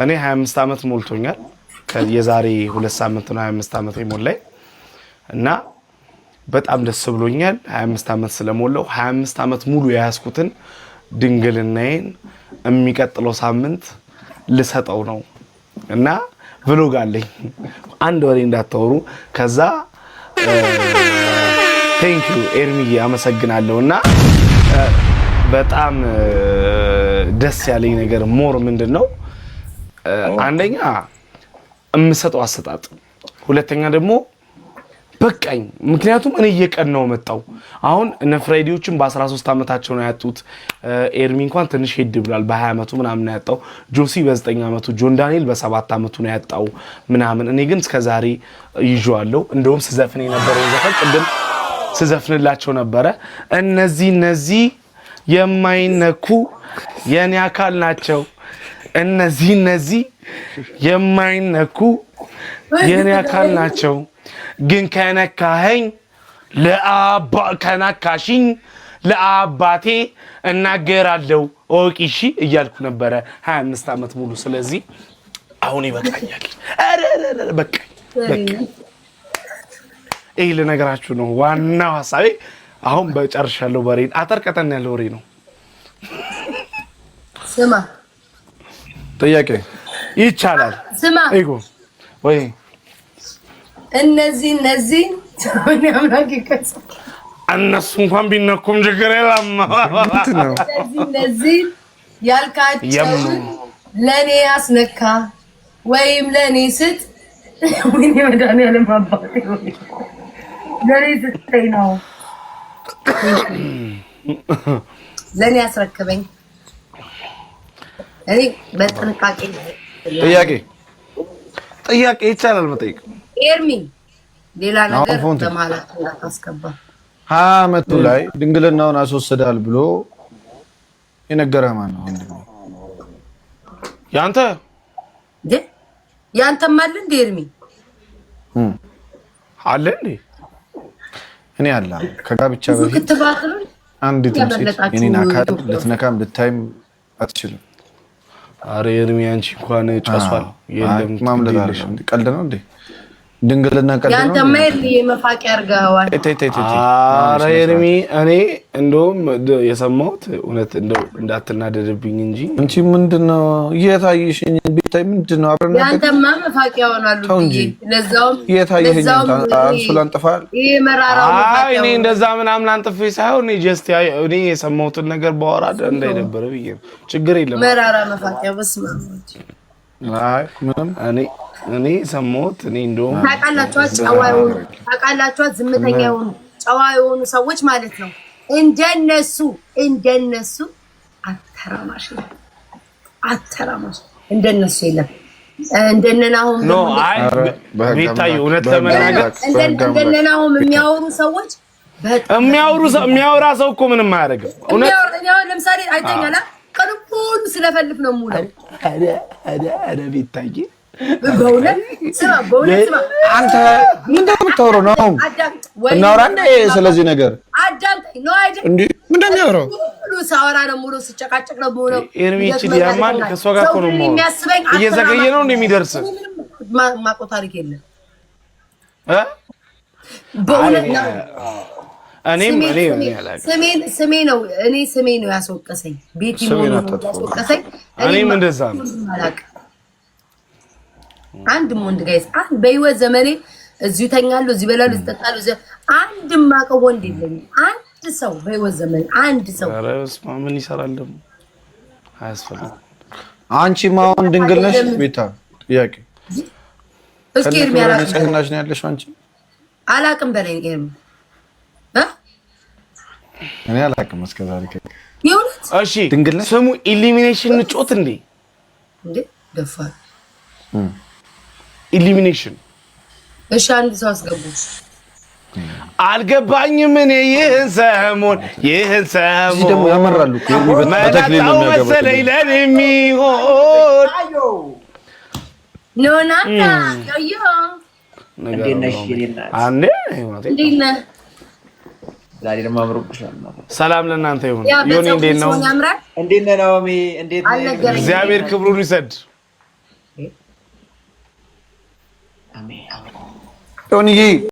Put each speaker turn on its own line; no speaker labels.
እኔ 25 ዓመት ሞልቶኛል ከየዛሬ 2 ሳምንት ነው 25 ዓመት የሞላኝ እና በጣም ደስ ብሎኛል 25 ዓመት ስለሞላው 25 ዓመት ሙሉ ያያስኩትን ድንግልናዬን የሚቀጥለው ሳምንት ልሰጠው ነው እና ብሎግ አለኝ አንድ ወሬ እንዳታወሩ ከዛ ቴንክ ዩ ኤርሚዬ አመሰግናለሁና በጣም ደስ ያለኝ ነገር ሞር ምንድነው አንደኛ እምሰጠው አሰጣጥ ሁለተኛ ደግሞ በቃኝ ምክንያቱም እኔ እየቀናው መጣው አሁን እነ ፍሬዲዎችን በ13 አመታቸው ነው ያጡት ኤርሚ እንኳን ትንሽ ሄድ ብሏል በ20 አመቱ ምናምን ነው ያጣው ጆሲ በ9 አመቱ ጆን ዳንኤል በ7 አመቱ ነው ያጣው ምናምን እኔ ግን እስከዛሬ ይዤዋለሁ እንደውም ስዘፍን የነበረው ዘፈን ቅድም ስዘፍንላቸው ነበረ እነዚህ የማይነኩ የኔ አካል ናቸው እነዚህ የማይነኩ የኔ አካል ናቸው ግን ከነካኸኝ ከነካሽኝ ለአባቴ እናገራለሁ ኦቂሺ እያልኩ ነበረ 25 አመት ሙሉ ስለዚህ አሁን ይበቃኛል አረ በቃኝ ይሄ ለነገራችሁ ነው ዋናው ሐሳቤ አሁን በጨርሻለሁ በሬን አተርቀተን ያለው ወሬ ነው
ስማ
ጥያቄ ይቻላል
ስማ
አይጎ ወይ
እነዚህ ምን ያምራክ ይከስ
እነሱ እንኳን ቢነኩም ችግር የለም
እነዚህ ያልካቸው ለኔ ያስነካ ወይም ለኔ ስጥ ወይኔ መድኃኒዓለም አባቴ ለኔ ስትይ ነው ለኔ ያስረክበኝ እኔ በጥንቃቄ
ጥያቄ ይቻላል መጠየቅ
ኤርሚ ሌላ ነገር በማለት አስከባ
አመቱ ላይ ድንግልናውን አስወስዳል ብሎ የነገረ ማን ነው ወንድሜ
ያንተም አለ እንደ ኤርሚ
አለ እንዴ
እኔ አላ ከጋብቻ በፊት አንድ ትንሽ የኔን አካል ልትነካም ልታይም አትችልም
አረ ኤርሚ አንቺ እንኳን ጫሷል
የለም ማምለጣለሽ ቀልድ ነው እንዴ ድንግልና ቀልድ ነው
ያንተ ማይል የመፋቂያ አርጋዋል
አረ ኤርሚ እኔ እንደውም የሰማሁት እውነት እንደው እንዳትናደድብኝ እንጂ
አንቺ ምንድነው እየታየሽኝ ቢታይ ምንድነው አብረን
ያንተማ መፋቂያ ሆናሉ ለዛውም
እየታየሽኝ አንሱላን ጥፋል
ይሄ መራራው
መፋቂያ እኔ እንደዛ ምናምን አንጥፌ ሳይሆን እኔ ጀስት እኔ የሰማሁትን ነገር ባወራ እንዳይደበረ ብዬ ችግር የለም
መራራ መፋቂያ በስማማች
አይ ምንም
እኔ ሰሞት እኔ እንደውም
ታውቃላችሁ ዝምተኛ የሆኑ ጨዋ የሆኑ ሰዎች ማለት ነው እንደነሱ አተራማሽ እንደነሱ የለም እንደነናሁም
ኖ አይ ቢታይ እውነት ለመናገር
እንደነናሁም የሚያወሩ ሰዎች
የሚያወራ ሰው እኮ ምንም አያደርግም
እውነት ለምሳሌ አይተኛላ ቀንኩን ስለፈልፍ ነው ሙሉ
አረ ቢታይ
በእውነት ስማ
አንተ ምንድነው የምታወራው ነው እናውራ እንደ ስለዚህ ነገር
አዳምጠኝ ነው አይደል
እንዴ ምንድነው የሚያወራው
ሙሉ ሳወራ ነው ሙሉ ሲጨቃጨቅ ነው ሙሉ
ኤርሚች ዲያማን ከሷ ጋር እኮ ነው እየዘገየ ነው እንደሚደርስ
ማቆ ታሪክ የለም በእውነት ነው ስሜ ነው ያስወቀሰኝ ቤቲ ሞኖ ያስወቀሰኝ
እኔም እንደዛ ነው
አንድ ወንድ ጋይስ በህይወት ዘመኔ እዚሁ ተኛለሁ እዚህ በላሉ እጠጣለሁ አንድ ማቀው ወንድ የለኝም አንድ ሰው በህይወት ዘመኔ አንድ ሰው
ኧረ በስመ ምን ይሰራል ደግሞ አያስፈልግም
አንቺ ማውን ድንግል ነሽ ቤታ ጥያቄ
እስኪ ኤርሚ
ንጽህናሽ ነው ያለሽው አንቺ
አላቅም በለኝ ኤርሚ
እኔ አላቅም እስከዛሬ
ይሁንት
እሺ ስሙ ኢሊሚኔሽን ጮት እንዴ
ደፋር
ኢሊሚኔሽን
እሺ አንድ ሰው አስገቡ
አልገባኝም እኔ ይህን ሰሞን
እዚህ ደግሞ ያመራሉ በተክሊል ነው የሚያገባው
መሰለኝ ለኔ የሚሆን
ኖናታ ያዩ
አንዴ
እንዴና
ዛሬ ደግሞ አምሮብሻል
ሰላም ለእናንተ ይሁን ዮኒ እንዴት ነው
እንዴት ነው ናኦሚ እንዴት ነው
እግዚአብሔር ክብሩን ይሰድ
አሜን
ቶኒዬ